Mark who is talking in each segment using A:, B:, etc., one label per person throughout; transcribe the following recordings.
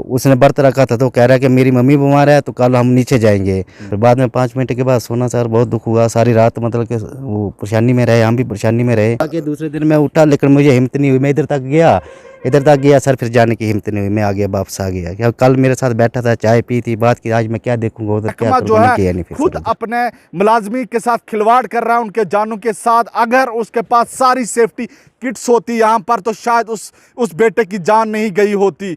A: उसने व्रत रखा था, तो कह रहा है कि मेरी मम्मी बीमार है तो कल हम नीचे जाएंगे। फिर बाद में 5 मिनट के बाद सोना सर बहुत दुख हुआ, सारी रात मतलब कि वो परेशानी में रहे, हम भी परेशानी में रहे। आगे दूसरे दिन मैं उठा, लेकिन मुझे हिम्मत नहीं हुई, मैं इधर तक गया सर, फिर जाने की हिम्मत नहीं हुई, मैं आ गया, वापस आ गया। क्या कल मेरे साथ बैठा था, चाय पी थी, बात की, आज मैं क्या देखूंगा उधर क्या
B: जो है खुद अपने मुलाजमी के साथ खिलवाड़ कर रहा है, उनके जानों के साथ। अगर उसके पास सारी सेफ्टी किट्स होती यहाँ पर तो शायद उस बेटे की जान नहीं गई होती।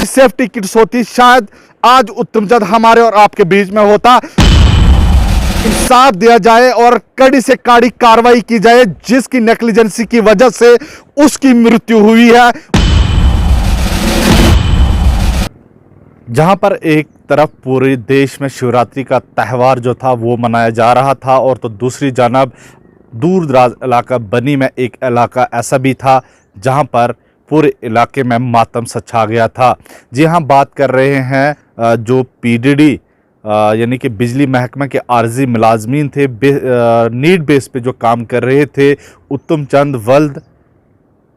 B: सेफ्टी किट्स होती शायद आज उत्तम चंद हमारे और आपके बीच में होता। इंसाफ दिया जाए और कड़ी से कड़ी कार्रवाई की जाए, जिसकी नेग्लिजेंसी की वजह से उसकी मृत्यु हुई है। जहां पर एक तरफ पूरे देश में शिवरात्रि का त्यौहार जो था वो मनाया जा रहा था, और तो दूसरी जानब दूर दराज इलाका बनी में एक इलाका ऐसा भी था जहां पर पूरे इलाके में मातम सा छा गया था। जी हाँ, बात कर रहे हैं जो पीडीडी यानी कि बिजली महकमा के आर्जी मुलाजमीन थे, नीड बेस पे जो काम कर रहे थे, उत्तम चंद वल्द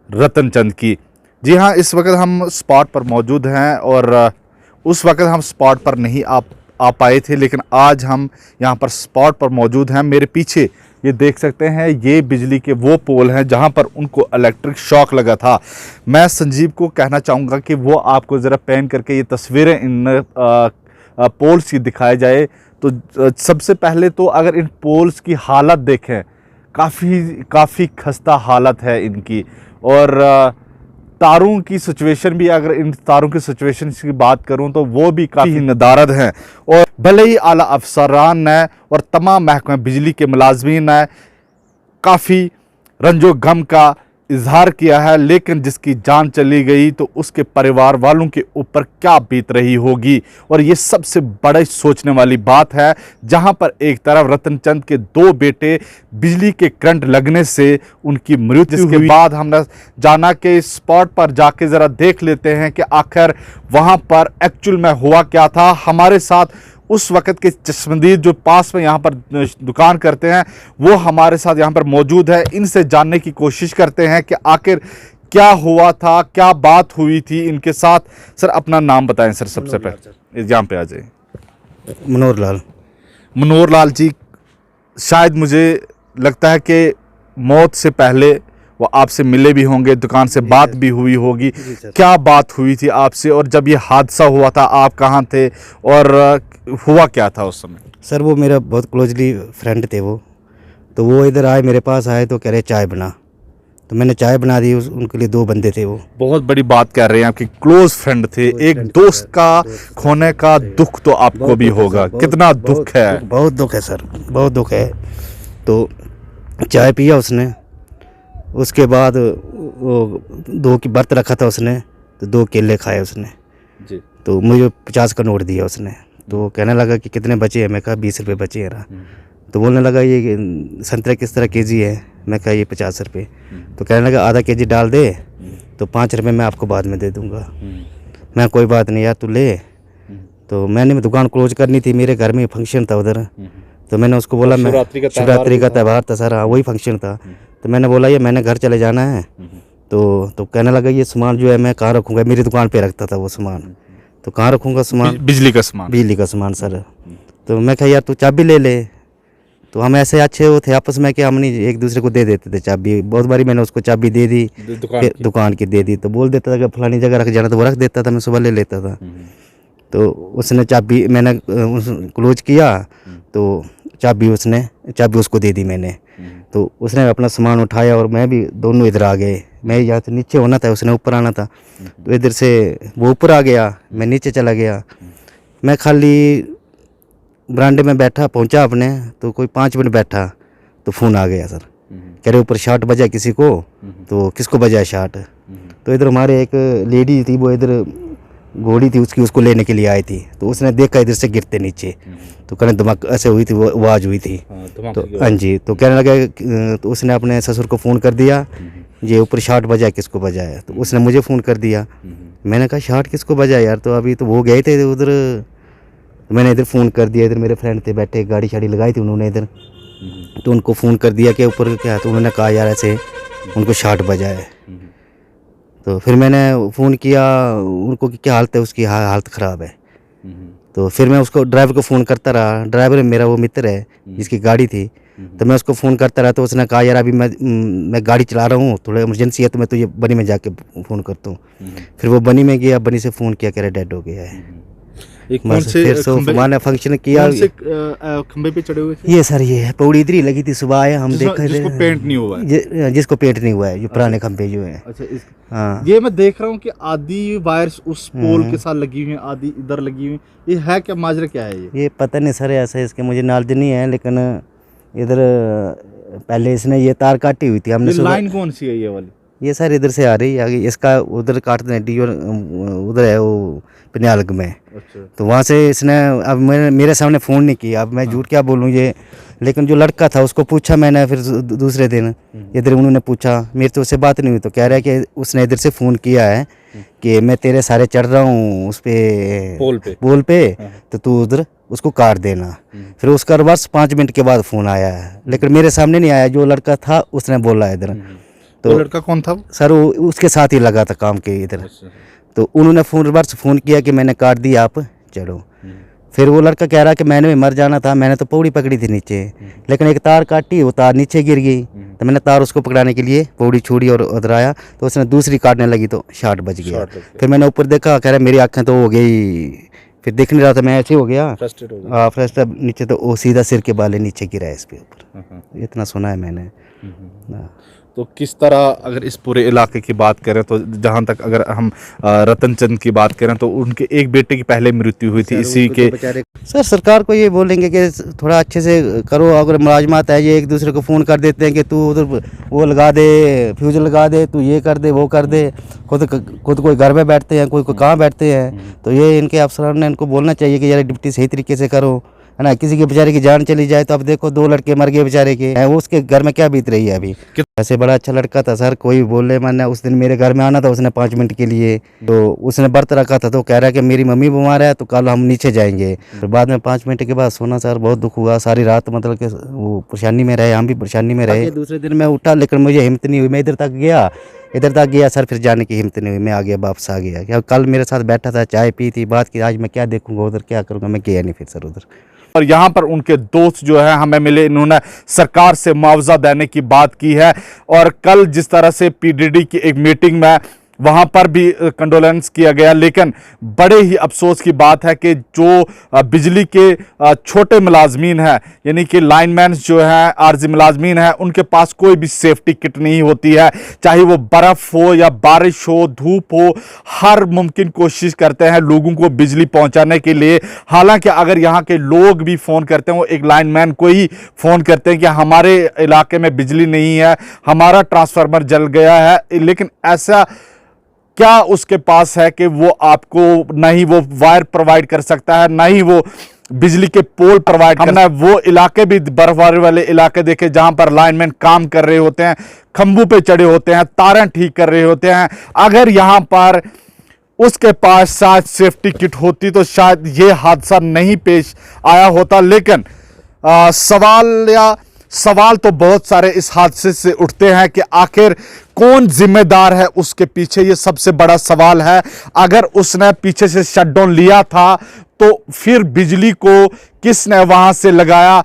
B: रतन चंद की। जी हाँ, इस वक्त हम स्पॉट पर मौजूद हैं, और उस वक्त हम स्पॉट पर नहीं आ पाए थे, लेकिन आज हम यहाँ पर स्पॉट पर मौजूद हैं। मेरे पीछे ये देख सकते हैं, ये बिजली के वो पोल हैं जहाँ पर उनको इलेक्ट्रिक शॉक लगा था। मैं संजीव को कहना चाहूँगा कि वो आपको ज़रा पैन करके ये तस्वीरें इन पोल्स की दिखाई जाए। तो सबसे पहले तो अगर इन पोल्स की हालत देखें, काफ़ी खस्ता हालत है इनकी, और तारों की सिचुएशन भी, अगर इन तारों की सिचुएशन की बात करूं तो वो भी काफ़ी नदारद हैं। और भले ही आला अफसरान ने और तमाम महकमा बिजली के मुलाजमीन ने काफ़ी रंजो गम का इजहार किया है, लेकिन जिसकी जान चली गई तो उसके परिवार वालों के ऊपर क्या बीत रही होगी। और ये सबसे बड़ी सोचने वाली बात है, जहां पर एक तरफ रतन चंद के 2 बेटे बिजली के करंट लगने से उनकी मृत्यु हुई। जिसके बाद हमने जाना कि स्पॉट पर जाके ज़रा देख लेते हैं कि आखिर वहां पर एक्चुअल में हुआ क्या था। हमारे साथ उस वक़्त के चश्मदीद जो पास में यहाँ पर दुकान करते हैं वो हमारे साथ यहाँ पर मौजूद है। इनसे जानने की कोशिश करते हैं कि आखिर क्या हुआ था, क्या बात हुई थी इनके साथ। सर, अपना नाम बताएं सर सबसे पहले, यहाँ पे आ जाए। मनोहर लाल जी, शायद मुझे लगता है कि मौत से पहले वो आपसे मिले भी होंगे, दुकान से बात भी हुई होगी। क्या बात हुई थी आपसे, और जब ये हादसा हुआ था आप कहाँ थे और हुआ क्या था उस समय?
A: सर वो मेरा बहुत क्लोजली फ्रेंड थे वो, तो वो इधर आए, मेरे पास आए तो कह रहे चाय बना, तो मैंने चाय बना दी। उनके लिए 2 बंदे थे वो।
B: बहुत बड़ी बात कर रहे हैं, आपके क्लोज फ्रेंड थे। एक दोस्त का खोने का दुख तो आपको भी होगा, कितना दुख है?
A: बहुत दुख है सर, बहुत दुख है। तो चाय पिया उसने, उसके बाद वो 2 की व्रत रखा था उसने, तो 2 केले खाए उसने जी। तो मुझे 50 का नोट दिया उसने। तो कहने लगा कि कितने बचे हैं? मैं कहा 20 रुपये बचे हैं। तो बोलने लगा ये संतरे किस तरह केजी है? मैं कहा ये 50 रुपये। तो कहने लगा आधा केजी डाल दे तो 5 रुपये मैं आपको बाद में दे दूँगा। मैं कोई बात नहीं यार, तू ले। तो मैंने दुकान क्लोज करनी थी, मेरे घर में फंक्शन था उधर। तो मैंने उसको बोला, मैं शिवरात्रि का त्यौहार था सर, हाँ वही फंक्शन था। तो मैंने बोला ये मैंने घर चले जाना है। तो कहने लगा ये सामान जो है मैं कहाँ रखूँगा? मेरी दुकान पे रखता था वो सामान, तो कहाँ रखूँगा सामान?
B: बिजली का सामान
A: सर। तो मैं कहा यार तू चाबी ले ले। तो हम ऐसे अच्छे वो थे आपस में कि हम नहीं एक दूसरे को दे देते थे चाबी। बहुत बारी मैंने उसको चाबी दे दी, दुकान की दे दी। तो बोल देता था कि फलानी जगह रख जाना, तो वो रख देता था, मैं सुबह ले लेता था। तो उसने चाबी, मैंने क्लोज किया तो चाबी उसको दे दी मैंने। तो उसने अपना सामान उठाया और मैं भी, दोनों इधर आ गए। मैं यहाँ से नीचे होना था, उसने ऊपर आना था। तो इधर से वो ऊपर आ गया, मैं नीचे चला गया। मैं खाली बरामदे में बैठा, पहुँचा अपने, तो कोई 5 मिनट बैठा तो फ़ोन आ गया सर, कह रहे ऊपर शॉट बजा किसी को। तो किसको बजा शॉट? तो इधर हमारे एक लेडी थी, वो इधर घोड़ी थी उसकी, उसको लेने के लिए आई थी। तो उसने देखा इधर से गिरते नीचे, तो कहने दिमाग ऐसे हुई थी, वो आवाज़ हुई थी। तो हाँ जी, तो कहने लगा, तो उसने अपने ससुर को फ़ोन कर दिया, ये ऊपर शॉट बजा, किसको बजाया? तो उसने मुझे फ़ोन कर दिया। मैंने कहा शॉट किसको बजा यार? तो अभी तो वो गए थे उधर। मैंने इधर फ़ोन कर दिया, इधर मेरे फ्रेंड थे बैठे, गाड़ी शाड़ी लगाई थी उन्होंने इधर। तो उनको फ़ोन कर दिया कि ऊपर क्या है? तो उन्होंने कहा यार ऐसे उनको शॉट बजा है। तो फिर मैंने फ़ोन किया उनको कि क्या हालत है उसकी, हालत ख़राब है। तो फिर मैं उसको ड्राइवर को फ़ोन करता रहा, ड्राइवर मेरा वो मित्र है जिसकी गाड़ी थी, तो मैं उसको फ़ोन करता रहा। तो उसने कहा यार अभी मैं गाड़ी चला रहा हूँ, थोड़ा इमरजेंसी है, तो मैं तुझे बनी में जाके फ़ोन करता हूँ। फिर वो बनी में गया, बनी से फ़ोन किया, कह रहे डेड हो गया है।
B: एक कौन
A: बस
B: से
A: फिर सो मैंने फंक्शन किया।
B: कौन से खंबे पे चढ़े हुए थे?
A: ये सर ये है पौड़ी इधर ही लगी थी, सुबह आए हम देखा
B: जिसको पेंट नहीं हुआ है।
A: जिसको पेंट नहीं हुआ है, जो पुराने खंबे जो है।
B: अच्छा
A: हाँ
B: ये मैं देख रहा हूँ कि आधी वायर्स उस पोल के साथ लगी हुई हैं, आधी इधर लगी हुई। ये है क्या, माजरा क्या है ये?
A: पता नहीं सर, ऐसा इसके मुझे नॉलेज नहीं है, लेकिन इधर पहले इसने ये तार काटी हुई थी हमने।
B: लाइन कौन सी है ये वाली?
A: ये सर इधर से आ रही है आगे, इसका उधर काटते हैं डी, और उधर है वो पिन्यालग में।
B: अच्छा।
A: तो वहाँ से इसने, अब मेरे सामने फ़ोन नहीं किया, अब मैं झूठ क्या बोलूँ ये, लेकिन जो लड़का था उसको पूछा मैंने, फिर दूसरे दिन इधर उन्होंने पूछा, मेरी तो उससे बात नहीं हुई, तो कह रहा है कि उसने इधर से फ़ोन किया है कि मैं तेरे सारे चढ़ रहा हूँ उस पे पोल पे तो तू उधर उसको काट देना। फिर उसका बस 5 मिनट के बाद फ़ोन आया है, लेकिन मेरे सामने नहीं आया, जो लड़का था उसने बोला इधर।
B: तो लड़का कौन था
A: सर? वो उसके साथ ही लगा था काम के इधर। तो उन्होंने फ़ोन किया कि मैंने काट दिया, आप चढ़ो। फिर वो लड़का कह रहा कि मैंने भी मर जाना था, मैंने तो पौड़ी पकड़ी थी नीचे, लेकिन एक तार काटी, वो तार नीचे गिर गई, तो मैंने तार उसको पकड़ाने के लिए पौड़ी छोड़ी और उधर आया, तो उसने दूसरी काटने लगी तो शॉट बच गया। फिर मैंने ऊपर देखा, कह रहा मेरी आँखें तो हो गई, फिर दिख नहीं रहा था, मैं ऐसे हो गया फ्रस्ट्रेट नीचे, तो वो सीधा सिर के बाले नीचे गिरा है इस पे ऊपर, इतना सुना है मैंने।
B: तो किस तरह, अगर इस पूरे इलाके की बात करें तो जहाँ तक अगर हम रतन चंद की बात करें तो उनके एक बेटे की पहले मृत्यु हुई थी इसी के।
A: सर सरकार को ये बोलेंगे कि थोड़ा अच्छे से करो, अगर मुलाजमात है ये एक दूसरे को फ़ोन कर देते हैं कि तू उधर वो लगा दे, फ्यूज लगा दे, तू ये कर दे, वो कर दे, खुद कोई घर में बैठते हैं, कोई कहाँ बैठते हैं। तो ये इनके अफसरान ने इनको बोलना चाहिए कि यार ड्यूटी सही तरीके से करो, है ना। किसी के बेचारे की जान चली जाए तो अब देखो 2 लड़के मर गए बेचारे के, वो उसके घर में क्या बीत रही है अभी। ऐसे बड़ा अच्छा लड़का था सर, कोई बोले मैंने उस दिन मेरे घर में आना था उसने 5 मिनट के लिए, तो उसने व्रत रखा था, तो कह रहा है कि मेरी मम्मी बीमार है तो कल हम नीचे जाएंगे। फिर बाद में 5 मिनट के बाद सोना सर, बहुत दुख हुआ, सारी रात मतलब कि वो परेशानी में रहे, हम भी परेशानी में रहे। दूसरे दिन मैं उठा, लेकिन मुझे हिम्मत नहीं हुई, मैं इधर तक गया सर, फिर जाने की हिम्मत नहीं हुई, मैं आ गया, वापस आ गया। क्या कल मेरे साथ बैठा था, चाय पी थी, बात की, आज मैं क्या देखूंगा उधर, क्या करूँगा, मैं गया नहीं फिर सर उधर।
B: और यहाँ पर उनके दोस्त जो है हमें मिले, इन्होंने सरकार से मुआवजा देने की बात की है। और कल जिस तरह से पीडीडी की एक मीटिंग में वहाँ पर भी कंडोलेंस किया गया, लेकिन बड़े ही अफसोस की बात है कि जो बिजली के छोटे मुलाजमीन हैं, यानी कि लाइनमैन जो हैं, आरजी मुलाजमीन हैं, उनके पास कोई भी सेफ्टी किट नहीं होती है। चाहे वो बर्फ़ हो या बारिश हो, धूप हो, हर मुमकिन कोशिश करते हैं लोगों को बिजली पहुंचाने के लिए। हालांकि अगर यहाँ के लोग भी फ़ोन करते हैं, वो एक लाइनमैन को ही फ़ोन करते हैं कि हमारे इलाके में बिजली नहीं है, हमारा ट्रांसफार्मर जल गया है, लेकिन ऐसा क्या उसके पास है कि वो आपको ना ही वो वायर प्रोवाइड कर सकता है, ना ही वो बिजली के पोल प्रोवाइड करना है। वो इलाके भी बर्फबारी वाले इलाके देखे जहां पर लाइनमैन काम कर रहे होते हैं, खंभों पे चढ़े होते हैं, तारें ठीक कर रहे होते हैं। अगर यहां पर उसके पास शायद सेफ्टी किट होती तो शायद ये हादसा नहीं पेश आया होता। लेकिन सवाल तो बहुत सारे इस हादसे से उठते हैं कि आखिर कौन जिम्मेदार है उसके पीछे, ये सबसे बड़ा सवाल है। अगर उसने पीछे से शटडाउन लिया था तो फिर बिजली को किसने वहां से लगाया,